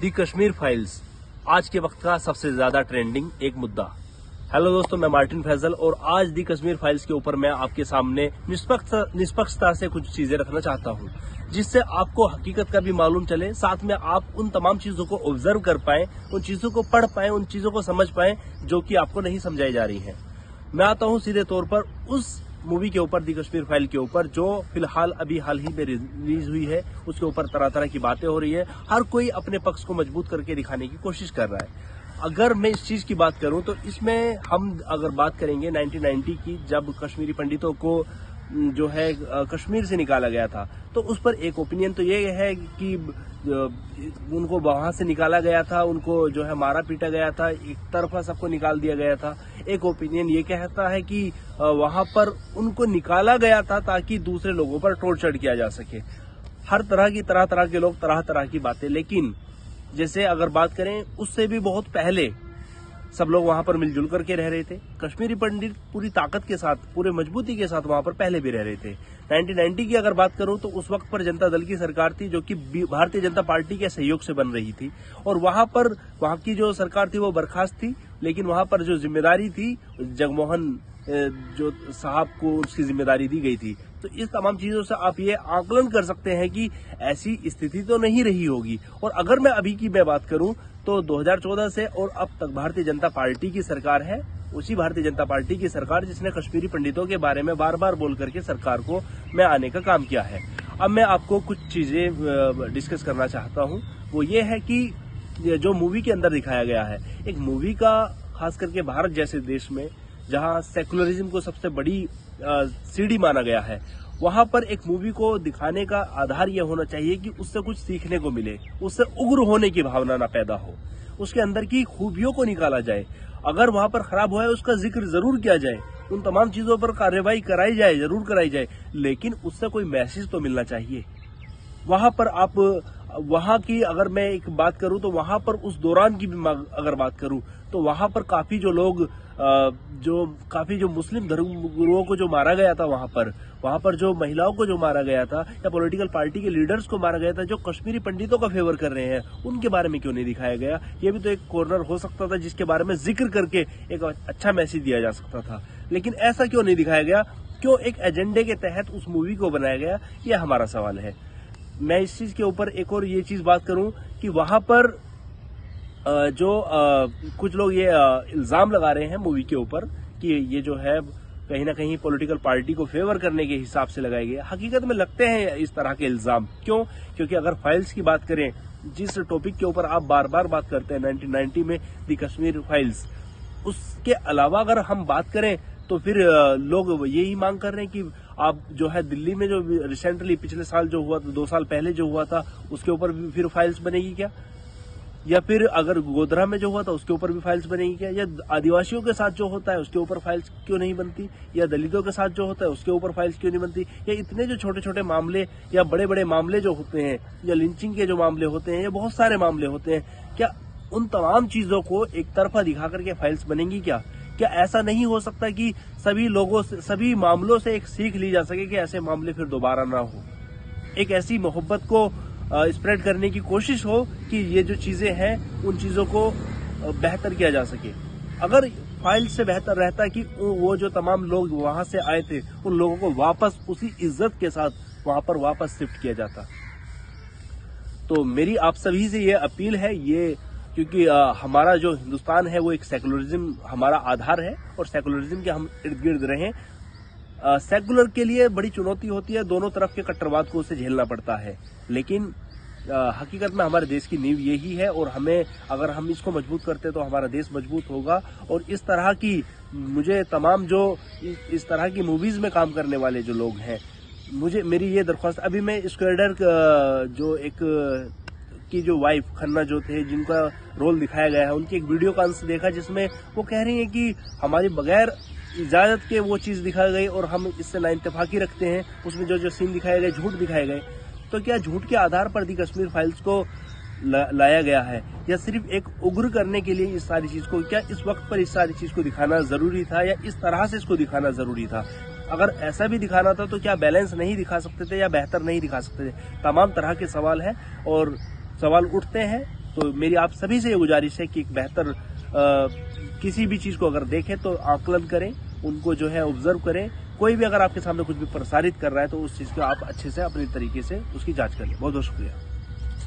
दी Kashmir files आज के वक्त का सबसे ज्यादा ट्रेंडिंग एक मुद्दा। हेलो दोस्तों, मैं मार्टिन फैजल और आज दी कश्मीर फाइल्स के ऊपर मैं आपके सामने निष्पक्षता से कुछ चीजें रखना चाहता हूं, जिससे आपको हकीकत का भी मालूम चले, साथ में आप उन तमाम चीजों को ऑब्जर्व कर पाए, उन चीजों को पढ़ पाए, उन चीजों को समझ पाए जो कि आपको नहीं समझाई जा रही है। मैं आता हूं सीधे तौर पर उस मूवी के ऊपर, दी कश्मीर फाइल के ऊपर, जो फिलहाल अभी हाल ही में रिलीज हुई है। उसके ऊपर तरह तरह की बातें हो रही है, हर कोई अपने पक्ष को मजबूत करके दिखाने की कोशिश कर रहा है। अगर मैं इस चीज की बात करूं तो इसमें हम अगर बात करेंगे 1990 की, जब कश्मीरी पंडितों को जो है कश्मीर से निकाला गया था, तो उस पर एक ओपिनियन तो ये है कि उनको वहां से निकाला गया था, उनको जो है मारा पीटा गया था, एक तरफा सबको निकाल दिया गया था। एक ओपिनियन ये कहता है कि वहां पर उनको निकाला गया था ताकि दूसरे लोगों पर टॉर्चर किया जा सके। हर तरह के लोग तरह तरह की बातें। लेकिन जैसे अगर बात करें उससे भी बहुत पहले सब लोग वहां पर मिलजुल करके रह रहे थे। कश्मीरी पंडित पूरी ताकत के साथ, पूरे मजबूती के साथ वहां पर पहले भी रह रहे थे। 1990 की अगर बात करूं तो उस वक्त पर जनता दल की सरकार थी, जो कि भारतीय जनता पार्टी के सहयोग से बन रही थी, और वहां की जो सरकार थी वो बर्खास्त थी। लेकिन वहां पर जो जिम्मेदारी थी, जगमोहन जो साहब को उसकी जिम्मेदारी दी गई थी। तो इस तमाम चीजों से आप ये आकलन कर सकते हैं कि ऐसी स्थिति तो नहीं रही होगी। और अगर मैं अभी की बात करूं तो 2014 से और अब तक भारतीय जनता पार्टी की सरकार है, उसी भारतीय जनता पार्टी की सरकार जिसने कश्मीरी पंडितों के बारे में बार बार बोल करके सरकार को में आने का काम किया है। अब मैं आपको कुछ चीजें डिस्कस करना चाहता हूं। वो ये है कि जो मूवी के अंदर दिखाया गया है, एक मूवी का खास करके भारत जैसे देश में जहां सेकुलरिज्म को सबसे बड़ी सीढ़ी माना गया है, वहां पर एक मूवी को दिखाने का आधार यह होना चाहिए कि उससे कुछ सीखने को मिले, उससे उग्र होने की भावना ना पैदा हो, उसके अंदर की खूबियों को निकाला जाए। अगर वहां पर खराब हुआ है उसका जिक्र जरूर किया जाए, उन तमाम चीजों पर कार्रवाई कराई जाए, जरूर कराई जाए, लेकिन उससे कोई मैसेज तो मिलना चाहिए। वहां पर आप वहां की अगर मैं एक बात करूं तो वहां पर उस दौरान की भी अगर बात करूं तो वहां पर काफी जो लोग जो मुस्लिम धर्मगुरुओं को जो मारा गया था, वहां पर जो महिलाओं को जो मारा गया था, या पॉलिटिकल पार्टी के लीडर्स को मारा गया था जो कश्मीरी पंडितों का फेवर कर रहे हैं, उनके बारे में क्यों नहीं दिखाया गया? ये भी तो एक कॉर्नर हो सकता था जिसके बारे में जिक्र करके एक अच्छा मैसेज दिया जा सकता था। लेकिन ऐसा क्यों नहीं दिखाया गया? क्यों एक एजेंडे के तहत उस मूवी को बनाया गया? ये हमारा सवाल है। मैं इस चीज के ऊपर एक और ये चीज बात करूं कि वहां पर कुछ लोग ये इल्जाम लगा रहे हैं मूवी के ऊपर कि ये जो है कहीं ना कहीं पॉलिटिकल पार्टी को फेवर करने के हिसाब से लगाए गए। हकीकत में लगते हैं इस तरह के इल्जाम। क्यों? क्योंकि अगर फाइल्स की बात करें, जिस टॉपिक के ऊपर आप बार बार बात करते हैं 1990 में दी कश्मीर फाइल्स, उसके अलावा अगर हम बात करें तो फिर लोग यही मांग कर रहे हैं कि आप जो है दिल्ली में जो रिसेंटली पिछले साल जो हुआ था, 2 साल पहले जो हुआ था, उसके ऊपर भी फिर फाइल्स बनेगी क्या? या फिर अगर गोधरा में जो हुआ था उसके ऊपर भी फाइल्स बनेगी क्या? या आदिवासियों के साथ जो होता है उसके ऊपर फाइल्स क्यों नहीं बनती? या दलितों के साथ जो होता है उसके ऊपर फाइल्स क्यों नहीं बनती? या इतने जो छोटे छोटे मामले या बड़े बड़े मामले जो होते हैं, या लिंचिंग के जो मामले होते हैं, या बहुत सारे मामले होते हैं, क्या उन तमाम चीजों को एक तरफा दिखा करके फाइल्स बनेंगी क्या? क्या ऐसा नहीं हो सकता कि सभी मामलों से एक सीख ली जा सके कि ऐसे मामले फिर दोबारा ना हो? एक ऐसी मोहब्बत को स्प्रेड करने की कोशिश हो कि ये जो चीजें हैं उन चीजों को बेहतर किया जा सके। अगर फाइल से बेहतर रहता कि वो जो तमाम लोग वहां से आए थे उन लोगों को वापस उसी इज्जत के साथ वहां पर वापस शिफ्ट किया जाता। तो मेरी आप सभी से ये अपील है, ये क्योंकि हमारा जो हिंदुस्तान है वो एक सेकुलरिज्म हमारा आधार है, और सेकुलरिज्म के हम इर्द गिर्द रहें। सेकुलर के लिए बड़ी चुनौती होती है, दोनों तरफ के कट्टरवाद को उसे झेलना पड़ता है। लेकिन हकीकत में हमारे देश की नींव यही है, और हमें अगर हम इसको मजबूत करते तो हमारा देश मजबूत होगा। और इस तरह की मुझे तमाम जो इस तरह की मूवीज में काम करने वाले जो लोग हैं, मेरी ये दरख्वास्त, अभी मैं स्क्वाडर जो एक की जो वाइफ खन्ना जो थे, जिनका रोल दिखाया गया है, उनकी एक वीडियो का अंश देखा जिसमें वो कह रही है कि हमारी बगैर इजाजत के वो चीज दिखाई गई और हम इससे नाइंतफाकी रखते हैं। उसमें जो सीन दिखाए गए, झूठ दिखाए गए, तो क्या झूठ के आधार पर दी कश्मीर फाइल्स को लाया गया है, या सिर्फ एक उग्र करने के लिए इस सारी चीज को? क्या इस वक्त पर इस सारी चीज को दिखाना जरूरी था, या इस तरह से इसको दिखाना जरूरी था? अगर ऐसा भी दिखाना था तो क्या बैलेंस नहीं दिखा सकते थे, या बेहतर नहीं दिखा सकते थे? तमाम तरह के सवाल हैं और सवाल उठते हैं। तो मेरी आप सभी से ये गुजारिश है कि एक बेहतर किसी भी चीज को अगर देखें तो आकलन करें, उनको जो है ऑब्जर्व करें। कोई भी अगर आपके सामने कुछ भी प्रसारित कर रहा है तो उस चीज को आप अच्छे से अपने तरीके से उसकी जांच कर लें। बहुत बहुत शुक्रिया।